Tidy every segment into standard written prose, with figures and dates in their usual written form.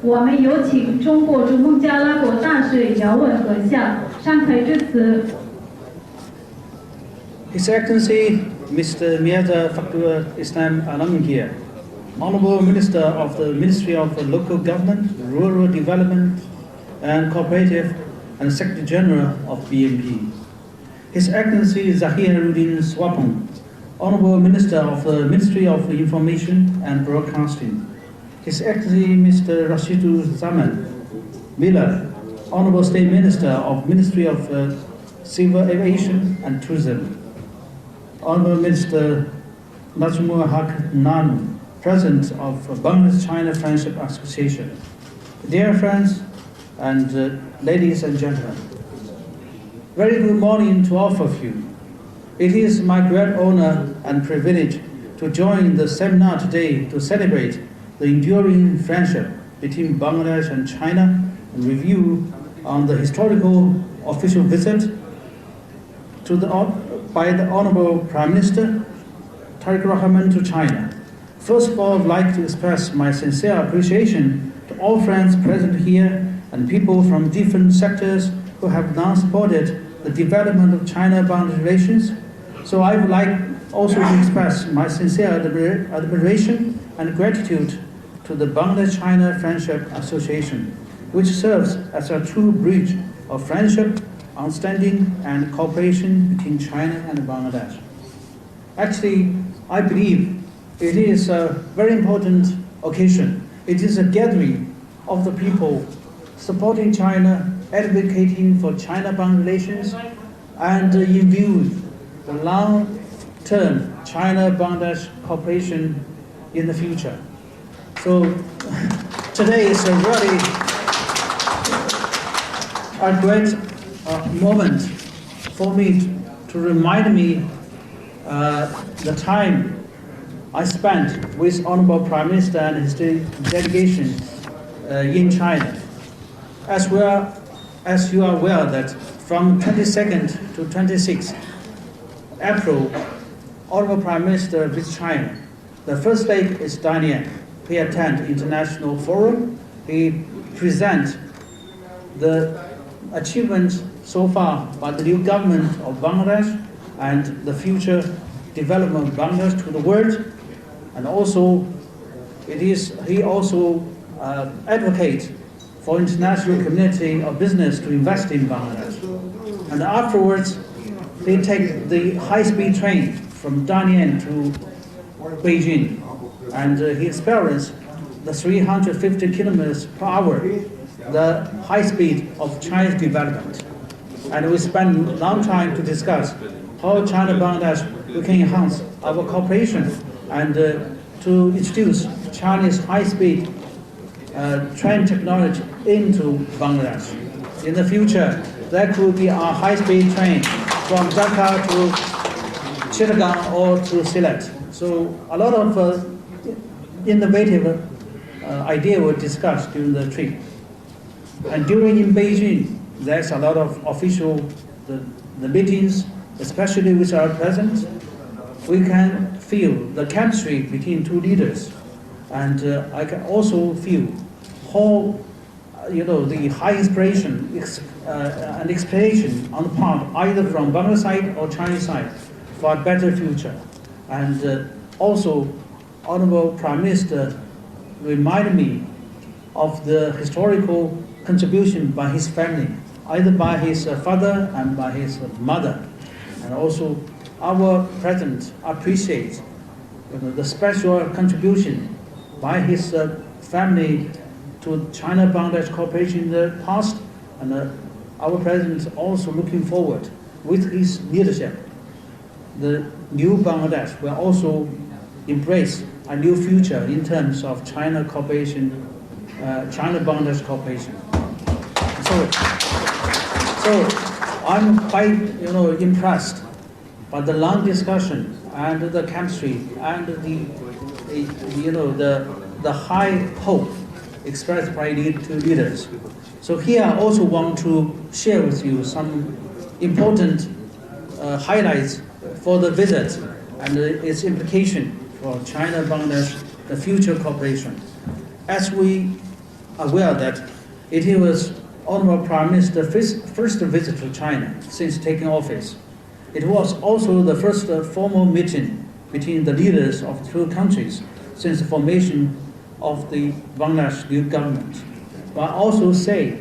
我们有请中国驻孟加拉国大使姚文阁下上台致辞。His Excellency Mr. Mirza Fakhrul Islam Alamgir, Honorable Minister of the Ministry of Local Government, Rural Development and Cooperative and Secretary General of BNP. His Excellency Zahiruddin Swapong, Honorable Minister of the Ministry of Information and Broadcasting. His Excellency Mr. Rashidul Zaman Miller, Honorable State Minister of Ministry of Civil Aviation and Tourism. Honorable Minister Najmul Haq Nanu, President of Bangladesh-China Friendship Association. Dear friends and ladies and gentlemen, very good morning to all of you. It is my great honor and privilege to join the seminar today to celebrate the enduring friendship between Bangladesh and China and review on the historical official visit by the Honorable Prime Minister Tariq Rahman to China. First of all, I would like to express my sincere appreciation to all friends present here and people from different sectors who have now supported the development of China-Bangladesh relations. So I would like also to express my sincere admiration and gratitude to the Bangladesh-China Friendship Association, which serves as a true bridge of friendship, understanding and cooperation between China and Bangladesh. Actually, I believe it is a very important occasion. It is a gathering of the people supporting China, advocating for China-Bangladesh relations, and in view the long-term China-Bangladesh cooperation in the future. So today is a really a great moment for me to remind me the time I spent with Honorable Prime Minister and his delegation in China. As well as you are aware that from 22nd to 26th April, Honorable Prime Minister visits China. The first leg is Daniel. He attend international forum. He present the achievements so far by the new government of Bangladesh and the future development of Bangladesh to the world. And also, he also advocates for international community of business to invest in Bangladesh. And afterwards, they take the high-speed train from Dalian to Beijing. And he experienced the 350 kilometers per hour, the high speed of Chinese development. And we spent a long time to discuss how China-Bangladesh we can enhance our cooperation and to introduce Chinese high-speed train technology into Bangladesh. In the future, there could be a high-speed train from Dhaka to Chittagong or to Sylhet. So a lot of innovative ideas were discussed during the trip. And during in Beijing, there's a lot of official the meetings, especially which are present. We can feel the chemistry between two leaders, and I can also feel how the high inspiration and expectation on the part either from Bangladesh side or Chinese side for a better future. And also, Honorable Prime Minister reminded me of the historical contribution by his family, either by his father and by his mother. And also, our President appreciates the special contribution by his family to China-Bangladesh cooperation in the past, and our President is also looking forward with his leadership. The new Bangladesh will also embrace a new future in terms of China cooperation, China-Bangladesh cooperation. So I'm quite impressed by the long discussion and the chemistry and the high hope expressed by the two leaders. So here I also want to share with you some important highlights for the visit and its implication for China-Bangladesh, the future cooperation. As we aware that it was Honorable Prime Minister's first visit to China since taking office. It was also the first formal meeting between the leaders of two countries since the formation of the Bangladesh new government. But I also say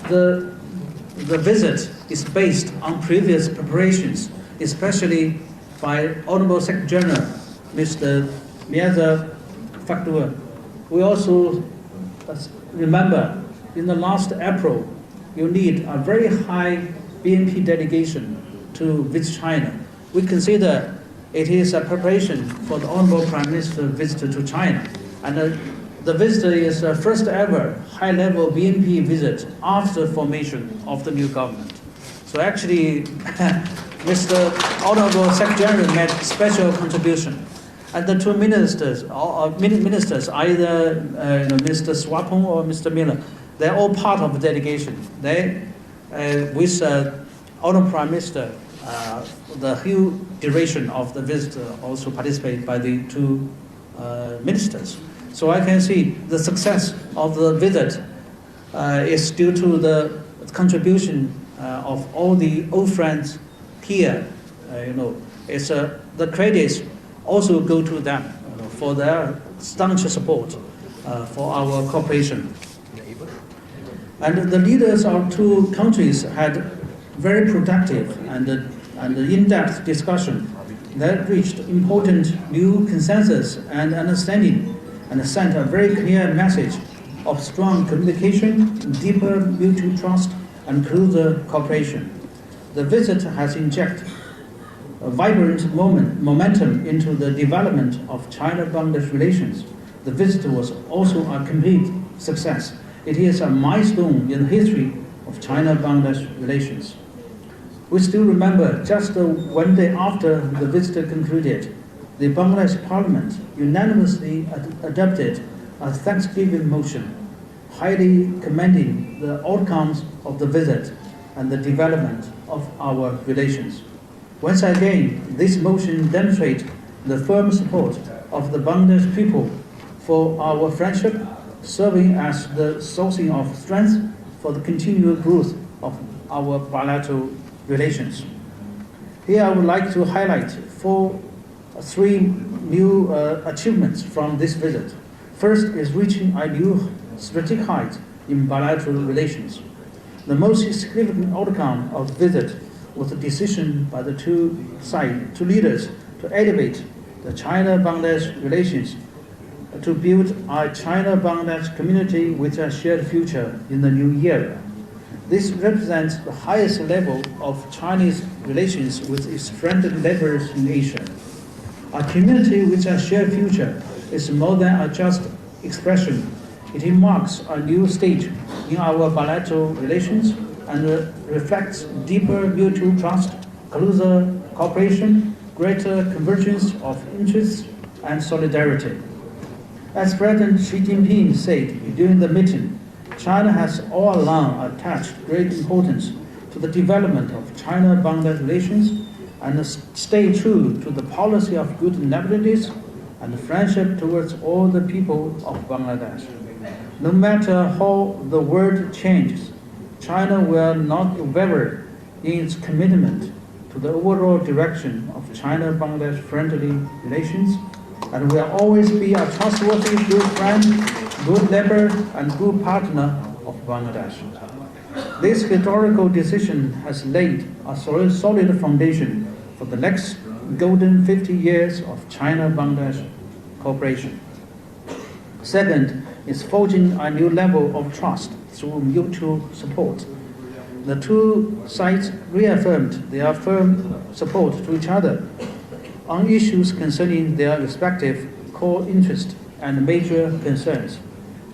the visit is based on previous preparations, especially by Honorable Secretary General, Mr. Mirza Fakhrur. We also remember in the last April, you need a very high BNP delegation to visit China. We consider it is a preparation for the Honorable Prime Minister's visit to China. And the visit is the first ever high-level BNP visit after formation of the new government. So actually, Mr. Honorable Secretary General made special contribution. And the two ministers, either Mr. Swapong or Mr. Miller, they're all part of the delegation. They, with Honorable Prime Minister, the whole duration of the visit also participated by the two ministers. So I can see the success of the visit is due to the contribution of all the old friends here. It's the credits also go to them for their staunch support for our cooperation. And the leaders of two countries had very productive and in-depth discussion that reached important new consensus and understanding and sent a very clear message of strong communication, deeper mutual trust, and closer cooperation. The visit has injected a vibrant momentum into the development of China-Bangladesh relations. The visit was also a complete success. It is a milestone in the history of China-Bangladesh relations. We still remember just 1 day after the visit concluded, the Bangladesh Parliament unanimously adopted a Thanksgiving motion, highly commending the outcomes of the visit and the development of our relations. Once again, this motion demonstrates the firm support of the Bangladesh people for our friendship, serving as the sourcing of strength for the continued growth of our bilateral relations. Here I would like to highlight three new achievements from this visit. First is reaching a new strategic height in bilateral relations. The most significant outcome of the visit was the decision by the two leaders to elevate the China-Bangladesh relations to build a China-Bangladesh community with a shared future in the new era. This represents the highest level of Chinese relations with its friendly neighbors in Asia. A community with a shared future is more than a just expression. It marks a new stage in our bilateral relations and reflects deeper mutual trust, closer cooperation, greater convergence of interests, and solidarity. As President Xi Jinping said during the meeting, China has all along attached great importance to the development of China-Bangladesh relations and stay true to the policy of good neighborliness and friendship towards all the people of Bangladesh. No matter how the world changes, China will not waver in its commitment to the overall direction of China-Bangladesh friendly relations and will always be a trustworthy good friend, good neighbor, and good partner of Bangladesh. This historical decision has laid a solid foundation for the next golden 50 years of China-Bangladesh cooperation. Second is forging a new level of trust through mutual support. The two sides reaffirmed their firm support to each other on issues concerning their respective core interests and major concerns.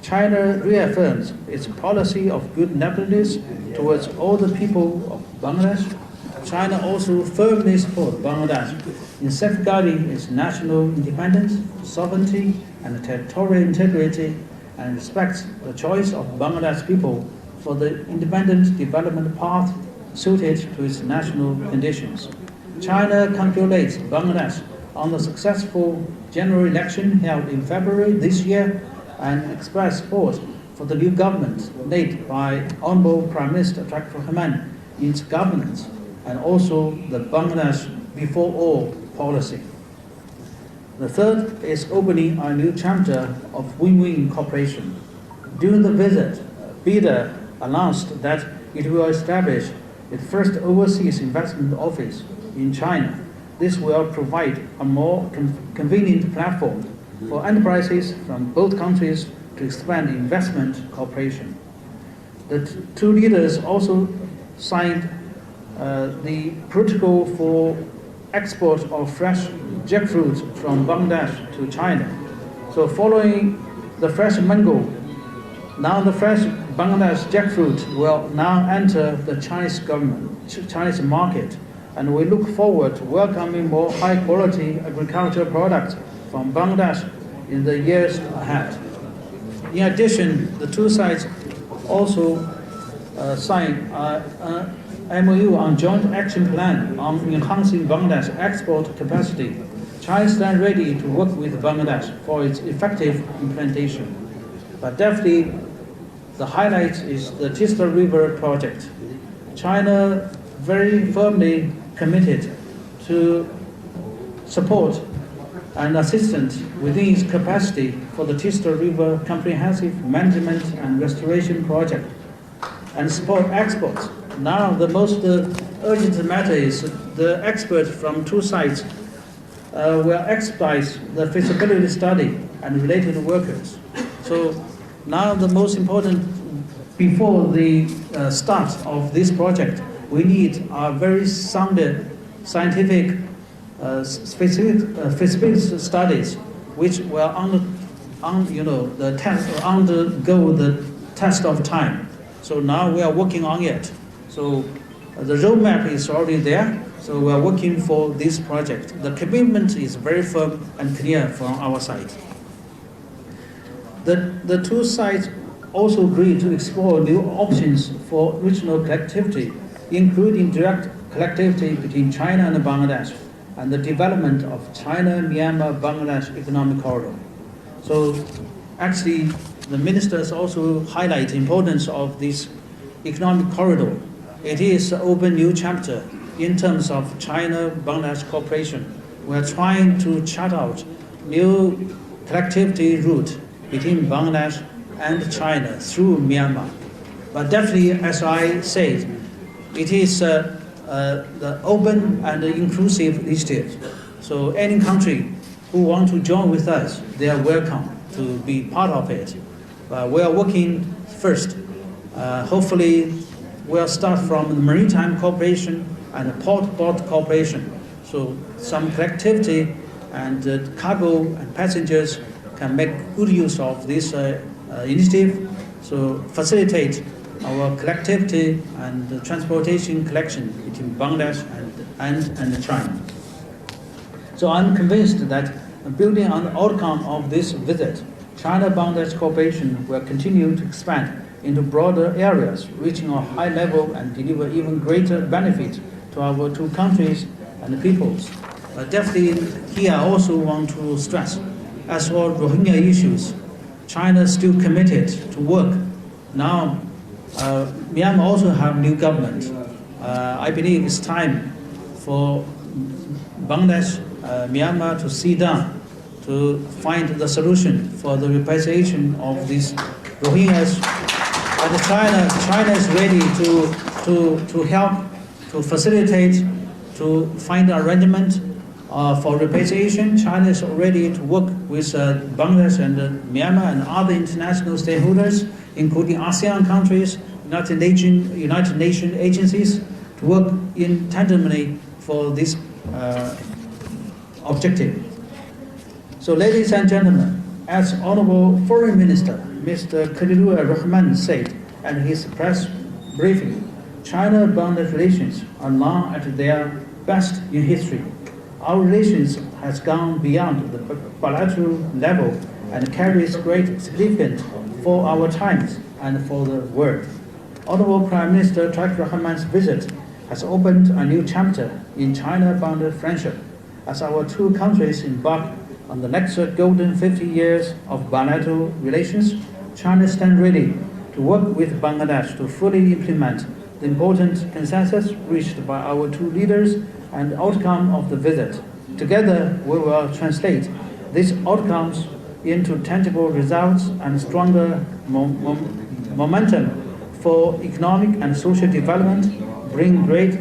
China reaffirms its policy of good neighborliness towards all the people of Bangladesh. China also firmly supports Bangladesh in safeguarding its national independence, sovereignty, and territorial integrity, and respects the choice of Bangladesh people for the independent development path suited to its national conditions. China congratulates Bangladesh on the successful general election held in February this year and express support for the new government led by Honorable Prime Minister Tareq Rahman in its governance, and also the Bangladesh before all policy. The third is opening a new chapter of win-win cooperation. During the visit, BIDA announced that it will establish its first overseas investment office in China. This will provide a more convenient platform for enterprises from both countries to expand investment cooperation. The two leaders also signed the protocol for export of fresh jackfruit from Bangladesh to China. So following the fresh mango, now the fresh Bangladesh jackfruit will now enter the Chinese market, and we look forward to welcoming more high-quality agricultural products from Bangladesh in the years ahead. In addition, the two sides also signed an MOU on joint action plan on enhancing Bangladesh export capacity. China stands ready to work with Bangladesh for its effective implementation. But definitely, the highlight is the Tista River project. China very firmly committed to support and assistance within its capacity for the Tista River Comprehensive Management and Restoration Project and support exports. Now the most urgent matter is the experts from two sides will expedite the feasibility study and related workers. So now the most important, before the start of this project, we need a very sound scientific feasibility studies, which will undergo the test of time. So now we are working on it. So the roadmap is already there. So we are working for this project. The commitment is very firm and clear from our side. The two sides also agreed to explore new options for regional connectivity, including direct connectivity between China and Bangladesh, and the development of China-Myanmar-Bangladesh economic corridor. So actually, the ministers also highlight the importance of this economic corridor. It is an open new chapter in terms of China-Bangladesh cooperation. We are trying to chart out new connectivity route between Bangladesh and China through Myanmar. But definitely, as I said, it is the open and inclusive initiative. So any country who want to join with us, they are welcome to be part of it. We are working first. Hopefully, we'll start from maritime cooperation and port cooperation. So some connectivity and cargo and passengers can make good use of this initiative. So facilitate our connectivity and transportation collection between Bangladesh and China. So I'm convinced that building on the outcome of this visit, China-Bangladesh cooperation will continue to expand into broader areas, reaching a high level and deliver even greater benefit to our two countries and peoples. Definitely, here I also want to stress, as for Rohingya issues, China is still committed to work. Now, Myanmar also have new government. I believe it's time for Bangladesh, Myanmar to sit down to find the solution for the repatriation of these Rohingyas. And China is ready to help, to facilitate, to find an arrangement for repatriation. China is ready to work with Bangladesh and Myanmar and other international stakeholders, including ASEAN countries, United Nations agencies, to work in tandemly for this objective. So, ladies and gentlemen, as Honorable Foreign Minister Mr. Khalilur Rahman said at his press briefing, China-Bangladesh relations are now at their best in history. Our relations has gone beyond the bilateral level and carries great significance for our times and for the world. Honorable Prime Minister Tareq Rahman's visit has opened a new chapter in China-Bangladesh friendship as our two countries embark On the next golden 50 years of bilateral relations, China stands ready to work with Bangladesh to fully implement the important consensus reached by our two leaders and the outcome of the visit. Together, we will translate these outcomes into tangible results and stronger momentum for economic and social development, bring great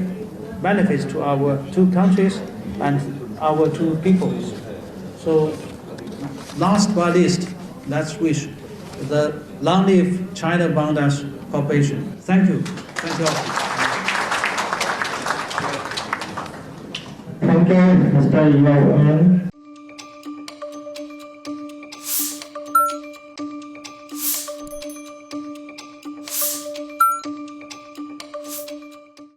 benefits to our two countries and our two peoples. So, last but least, let's wish the long live China-Bangladesh cooperation. Thank you. Thank you all. Thank you, Mr. York.